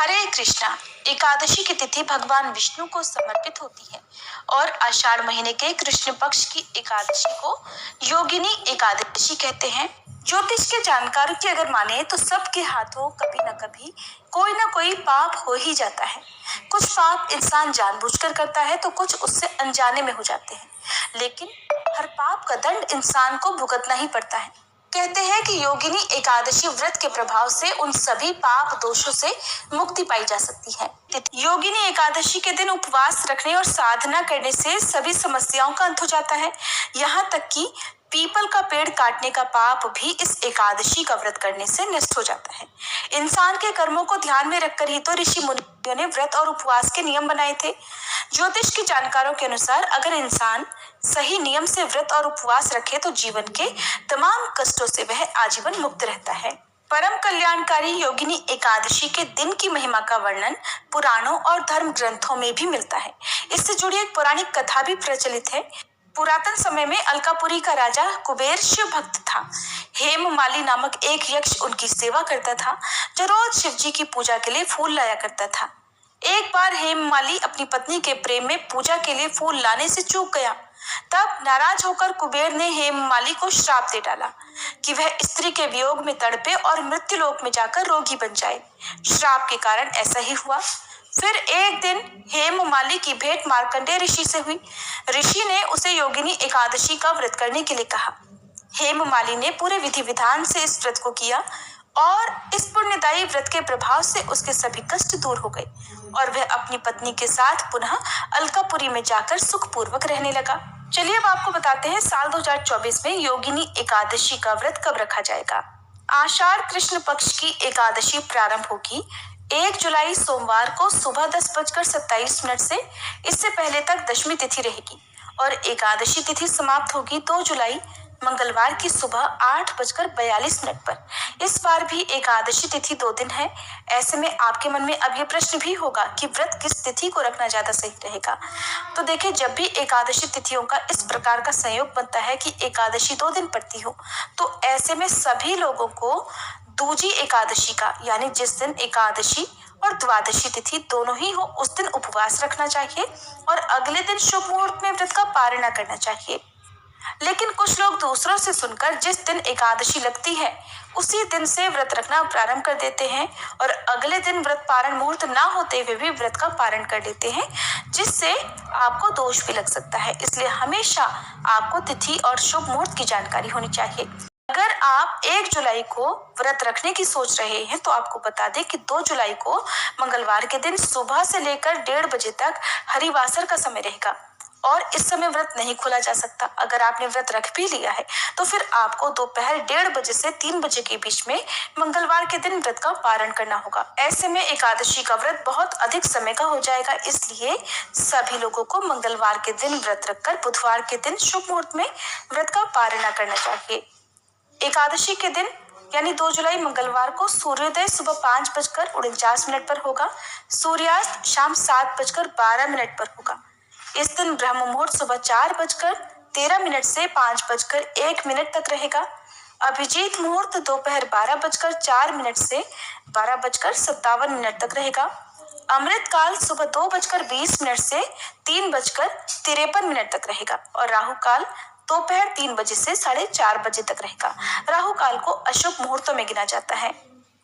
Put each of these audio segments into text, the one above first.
हरे कृष्णा। एकादशी की तिथि भगवान विष्णु को समर्पित होती है और आषाढ़ महीने के कृष्ण पक्ष की एकादशी को योगिनी एकादशी कहते हैं। ज्योतिष के जानकारों की अगर माने तो सबके हाथों कभी न कभी कोई ना कोई पाप हो ही जाता है। कुछ पाप इंसान जानबूझकर करता है तो कुछ उससे अनजाने में हो जाते हैं, लेकिन हर पाप का दंड इंसान को भुगतना ही पड़ता है। कहते हैं कि योगिनी एकादशी व्रत के प्रभाव से उन सभी पाप दोषों से मुक्ति पाई जा सकती है। योगिनी एकादशी के दिन उपवास रखने और साधना करने से सभी समस्याओं का अंत हो जाता है। यहाँ तक कि पीपल का पेड़ काटने का पाप भी इस एकादशी का व्रत करने से नष्ट हो जाता है। इंसान के कर्मों को ध्यान में रखकर ही तो ऋषि मुनियों ने व्रत और उपवास के नियम बनाए थे। ज्योतिष की जानकारों के अनुसार अगर इंसान सही नियम से व्रत और उपवास रखे तो जीवन के तमाम कष्टों से वह आजीवन मुक्त रहता है। परम कल्याणकारी योगिनी एकादशी के दिन की महिमा का वर्णन पुराणों और धर्म ग्रंथों में भी मिलता है। इससे जुड़ी एक पौराणिक कथा भी प्रचलित है। पुरातन समय में अलकापुरी का राजा कुबेर शिव भक्त था। हेममाली नामक एक यक्ष उनकी सेवा करता था, जो रोज शिव जी की पूजा के लिए फूल लाया करता था। एक बार हेममाली अपनी पत्नी के प्रेम में पूजा के लिए फूल लाने से चूक गया। तब नाराज होकर कुबेर ने हेममाली को श्राप दे डाला कि वह स्त्री के वियोग में तड़पे और मृत्युलोक में जाकर रोगी बन जाए। श्राप के कारण ऐसा ही हुआ। फिर एक दिन हेममाली की भेंट मार्कंडेय ऋषि से हुई। ऋषि ने उसे योगिनी एकादशी का व्रत करने के लिए कहा। हेममाली ने पूरे विधि विधान से इस व्रत को किया और इस पुण्यदायी व्रत के प्रभाव से उसके सभी कष्ट दूर हो गए और वह अपनी पत्नी के साथ पुनः अलकापुरी में जाकर सुखपूर्वक रहने लगा। चलिए अब आपको बताते हैं साल 2024 में योगिनी एकादशी का व्रत कब रखा जाएगा। आषाढ़ कृष्ण पक्ष की एकादशी प्रारंभ होगी 1 जुलाई सोमवार को सुबह 10:27 से। इससे पहले तक दशमी तिथि रहेगी और एकादशी तिथि समाप्त होगी 2 जुलाई मंगलवार की सुबह 8:42 पर। इस बार भी एकादशी तिथि 2 दिन है। ऐसे में आपके मन में अब ये प्रश्न भी होगा कि व्रत किस तिथि को रखना ज्यादा सही रहेगा। तो देखिए, जब भी एकादशी तिथियों का इस प्रकार का संयोग बनता है कि एकादशी 2 दिन पड़ती हो, तो ऐसे में सभी लोगों को दूजी एकादशी का, यानी जिस दिन एकादशी और द्वादशी तिथि दोनों ही हो, उस दिन उपवास रखना चाहिए और अगले दिन शुभ मुहूर्त में व्रत का पारण करना चाहिए। लेकिन कुछ लोग दूसरों से सुनकर जिस दिन एकादशी लगती है उसी दिन से व्रत रखना प्रारंभ कर देते हैं और अगले दिन व्रत पारण मुहूर्त ना होते हुए भी व्रत का पारण कर लेते हैं, जिससे आपको दोष भी लग सकता है। इसलिए हमेशा आपको तिथि और शुभ मुहूर्त की जानकारी होनी चाहिए। अगर आप 1 जुलाई को व्रत रखने की सोच रहे हैं तो आपको बता दें कि 2 जुलाई को मंगलवार के दिन सुबह से लेकर 1:30 बजे तक हरिवासर का समय रहेगा और इस समय व्रत नहीं खोला जा सकता। अगर आपने व्रत रख भी लिया है तो फिर आपको दोपहर 1:30 बजे से 3 बजे के बीच में मंगलवार के दिन व्रत का पारण करना होगा। ऐसे में एकादशी का व्रत बहुत अधिक समय का हो जाएगा, इसलिए सभी लोगों को मंगलवार के दिन व्रत रखकर बुधवार के दिन शुभ मुहूर्त में व्रत का पारण करना चाहिए। एकादशी के दिन यानी 2 जुलाई मंगलवार को सूर्योदय सुबह 5:49 पर होगा। सूर्यास्त शाम 7:12 पर होगा। इस दिन ब्रह्म मुहूर्त सुबह 4:13 से 5:01 तक रहेगा। अभिजीत मुहूर्त दोपहर 12:04 से 12:57 तक रहेगा। अमृत काल सुबह 2:20 से 3:53 तक रहेगा और राहु काल दोपहर 3 बजे से 4:30 बजे तक रहेगा। राहु काल को अशुभ मुहूर्तों में गिना जाता है।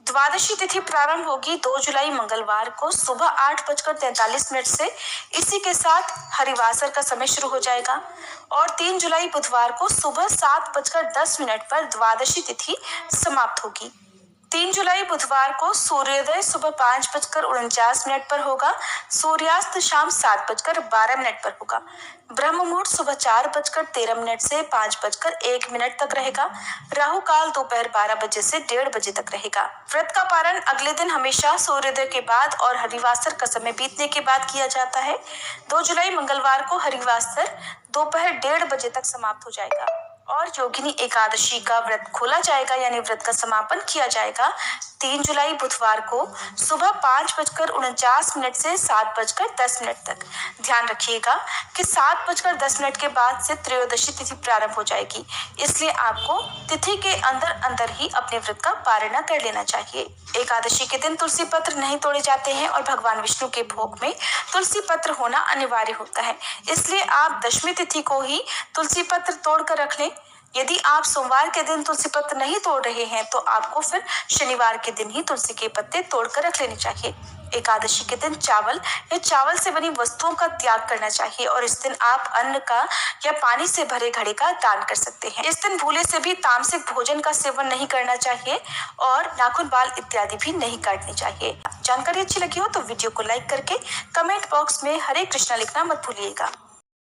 द्वादशी तिथि प्रारंभ होगी 2 जुलाई मंगलवार को सुबह 8:43 से। इसी के साथ हरिवासर का समय शुरू हो जाएगा और 3 जुलाई बुधवार को सुबह 7:10 पर द्वादशी तिथि समाप्त होगी। 3 जुलाई बुधवार को सूर्योदय सुबह 5:49 पर होगा। सूर्यास्त शाम 7:12 पर होगा। ब्रह्म मुहूर्त सुबह 4:13 से 5:01 तक रहेगा। राहु काल दोपहर 12 बजे से 1:30 बजे तक रहेगा। व्रत का पारण अगले दिन हमेशा सूर्योदय के बाद और हरिवासर का समय बीतने के बाद किया जाता है। 2 जुलाई मंगलवार को हरिवासर दोपहर 1:30 बजे तक समाप्त हो जाएगा। और योगिनी एकादशी का व्रत खोला जाएगा यानी व्रत का समापन किया जाएगा 3 जुलाई बुधवार को सुबह 5:49 से 7:10 तक। ध्यान रखिएगा कि 7:10 के बाद से त्रयोदशी तिथि प्रारंभ हो जाएगी, इसलिए आपको तिथि के अंदर अंदर ही अपने व्रत का पारण कर लेना चाहिए। एकादशी के दिन तुलसी पत्र नहीं तोड़े जाते हैं और भगवान विष्णु के भोग में तुलसी पत्र होना अनिवार्य होता है, इसलिए आप दशमी तिथि को ही तुलसी पत्र तोड़ कर रख लें। यदि आप सोमवार के दिन तुलसी पत्र नहीं तोड़ रहे हैं तो आपको फिर शनिवार के दिन ही तुलसी के पत्ते तोड़कर रख लेने चाहिए। एकादशी के दिन चावल या चावल से बनी वस्तुओं का त्याग करना चाहिए और इस दिन आप अन्न का या पानी से भरे घड़े का दान कर सकते हैं। इस दिन भूले से भी तामसिक भोजन का सेवन नहीं करना चाहिए और नाखून बाल इत्यादि भी नहीं काटने चाहिए। जानकारी अच्छी लगी हो तो वीडियो को लाइक करके कमेंट बॉक्स में हरे कृष्णा लिखना मत भूलिएगा।